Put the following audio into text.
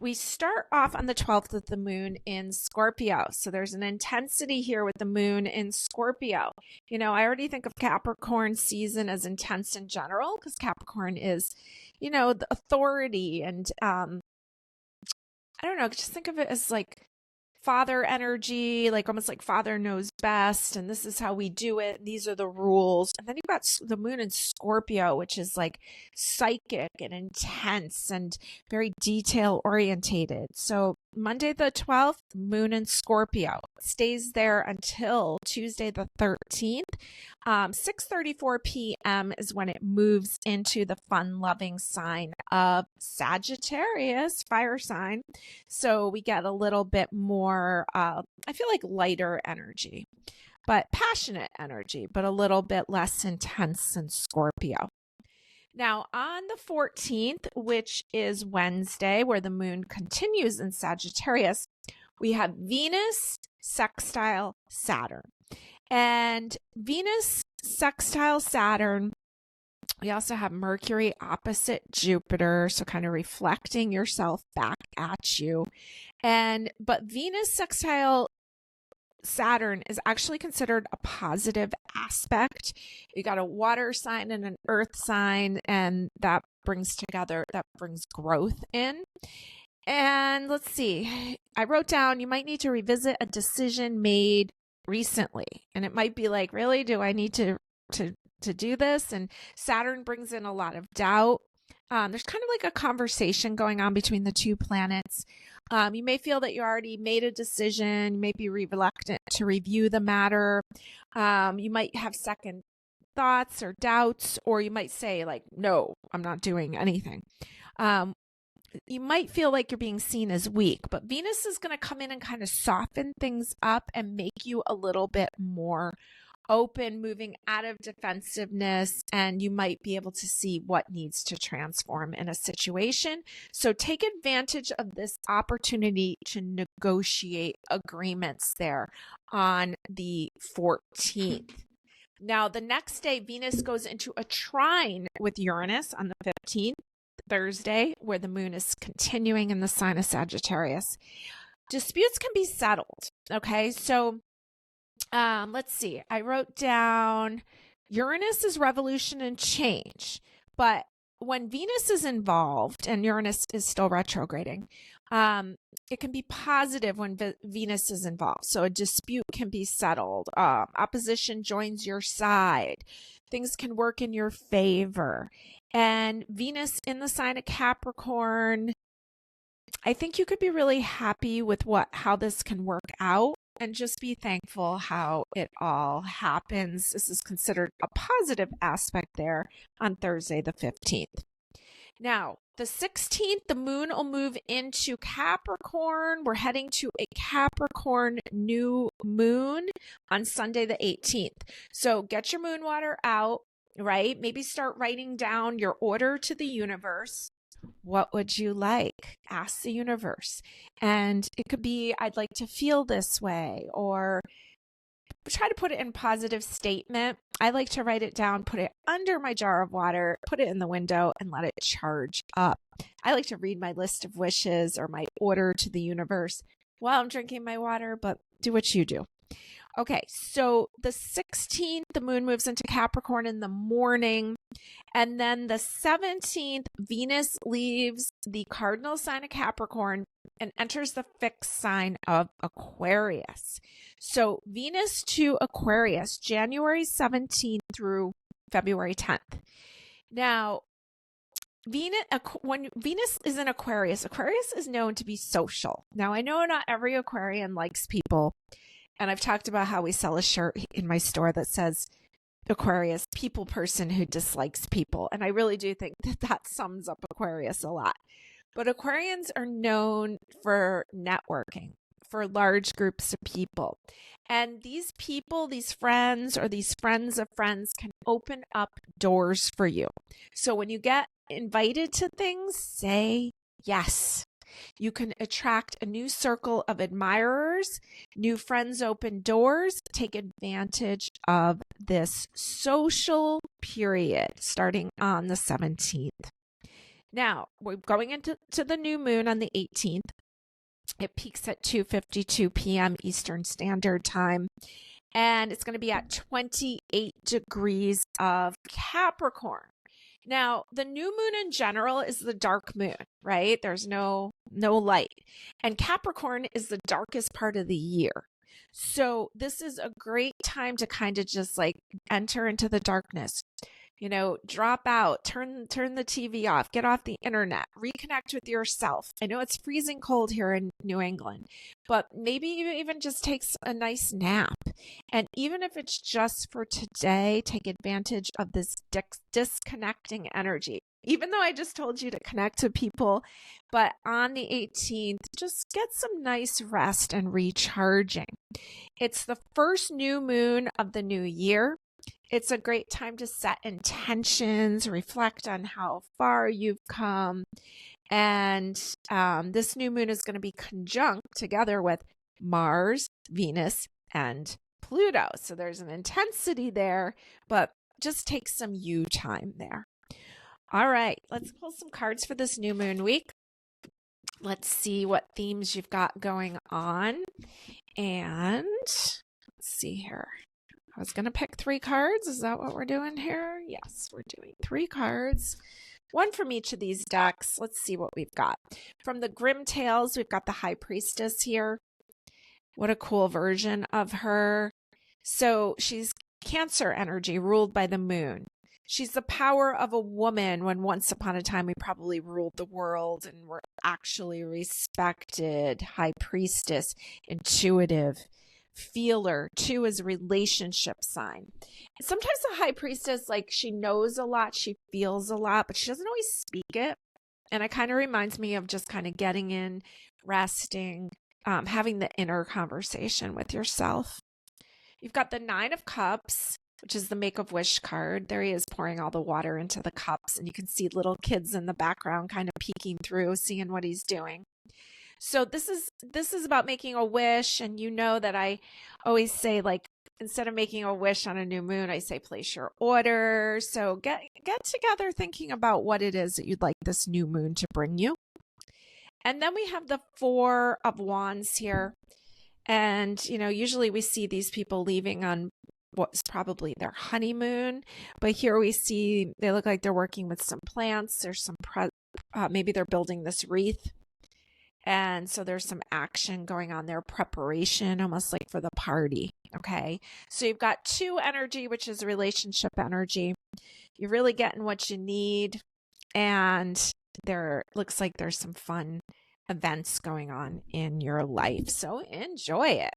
We start off on the 12th with the moon in Scorpio. So there's an intensity here with the moon in Scorpio. I already think of Capricorn season as intense in general because Capricorn is, the authority and I don't know, just think of it as like father energy, like almost like father knows best, and this is how we do it. These are the rules. And then you've got the moon in Scorpio, which is like psychic and intense and very detail orientated. So Monday the 12th, moon in Scorpio stays there until Tuesday the 13th. 6:34 p.m. is when it moves into the fun-loving sign of Sagittarius, fire sign. So we get a little bit more, I feel like lighter energy, but passionate energy, but a little bit less intense in Scorpio. Now, on the 14th, which is Wednesday, where the moon continues in Sagittarius, we have Venus sextile Saturn. And Venus sextile Saturn, we also have Mercury opposite Jupiter, so kind of reflecting yourself back at you. But Venus sextile Saturn is actually considered a positive aspect. You got a water sign and an earth sign, and that brings growth in. And let's see, I wrote down, you might need to revisit a decision made recently. And it might be like, really, do I need to do this? And Saturn brings in a lot of doubt. There's kind of like a conversation going on between the two planets. You may feel that you already made a decision. You may be reluctant to review the matter. You might have second thoughts or doubts, or you might say like, no, I'm not doing anything. You might feel like you're being seen as weak, but Venus is going to come in and kind of soften things up and make you a little bit more open, moving out of defensiveness, and you might be able to see what needs to transform in a situation. So take advantage of this opportunity to negotiate agreements there on the 14th. Now, the next day, Venus goes into a trine with Uranus on the 15th. Thursday, where the moon is continuing in the sign of Sagittarius. Disputes can be settled. Okay, so let's see. I wrote down Uranus is revolution and change, but when Venus is involved and Uranus is still retrograding, it can be positive when Venus is involved. So a dispute can be settled. Opposition joins your side. Things can work in your favor. And Venus in the sign of Capricorn, I think you could be really happy with how this can work out and just be thankful how it all happens. This is considered a positive aspect there on Thursday the 15th. Now, the 16th, the moon will move into Capricorn. We're heading to a Capricorn new moon on Sunday the 18th. So get your moon water out, right? Maybe start writing down your order to the universe. What would you like? Ask the universe. And it could be, I'd like to feel this way, or try to put it in positive statement. I like to write it down, put it under my jar of water, put it in the window, and let it charge up. I like to read my list of wishes or my order to the universe while I'm drinking my water, but do what you do. Okay, so the 16th, the moon moves into Capricorn in the morning. And then the 17th, Venus leaves the cardinal sign of Capricorn and enters the fixed sign of Aquarius. So Venus to Aquarius, January 17th through February 10th. Now, when Venus is in Aquarius, Aquarius is known to be social. Now, I know not every Aquarian likes people. And I've talked about how we sell a shirt in my store that says Aquarius, people person who dislikes people. And I really do think that sums up Aquarius a lot. But Aquarians are known for networking, for large groups of people. And these people, these friends, or these friends of friends can open up doors for you. So when you get invited to things, say yes. You can attract a new circle of admirers, new friends open doors. Take advantage of this social period starting on the 17th. Now, we're going into the new moon on the 18th. It peaks at 2:52 p.m. Eastern Standard Time, and it's going to be at 28 degrees of Capricorn. Now, the new moon in general is the dark moon, right? There's no light. And Capricorn is the darkest part of the year. So this is a great time to kind of just like enter into the darkness. Drop out, turn the TV off, get off the internet, reconnect with yourself. I know it's freezing cold here in New England, but maybe you even just takes a nice nap. And even if it's just for today, take advantage of this disconnecting energy. Even though I just told you to connect to people, but on the 18th, just get some nice rest and recharging. It's the first new moon of the new year. It's a great time to set intentions, reflect on how far you've come. And this new moon is going to be conjunct together with Mars, Venus, and Pluto. So there's an intensity there, but just take some you time there. All right, let's pull some cards for this new moon week. Let's see what themes you've got going on. And let's see here. I was going to pick 3 cards. Is that what we're doing here? Yes, we're doing 3 cards. One from each of these decks. Let's see what we've got. From the Grimm Tales, we've got the High Priestess here. What a cool version of her. So she's Cancer energy ruled by the moon. She's the power of a woman when once upon a time we probably ruled the world and were actually respected. High Priestess, intuitive, feeler. 2 is relationship sign. Sometimes the High Priestess, like, she knows a lot, she feels a lot, but she doesn't always speak it. And it kind of reminds me of just kind of getting in, resting, having the inner conversation with yourself. You've got the 9 of Cups, which is the Make-A-Wish card. There he is pouring all the water into the cups, and you can see little kids in the background kind of peeking through, seeing what he's doing. So this is about making a wish, and you know that I always say, like, instead of making a wish on a new moon, I say place your order. So get together thinking about what it is that you'd like this new moon to bring you. And then we have the 4 of Wands here. And, usually we see these people leaving on what's probably their honeymoon. But here we see they look like they're working with some plants. There's some, maybe they're building this wreath. And so there's some action going on there, preparation, almost like for the party. Okay. So you've got 2 energy, which is relationship energy. You're really getting what you need. And there looks like there's some fun events going on in your life. So enjoy it.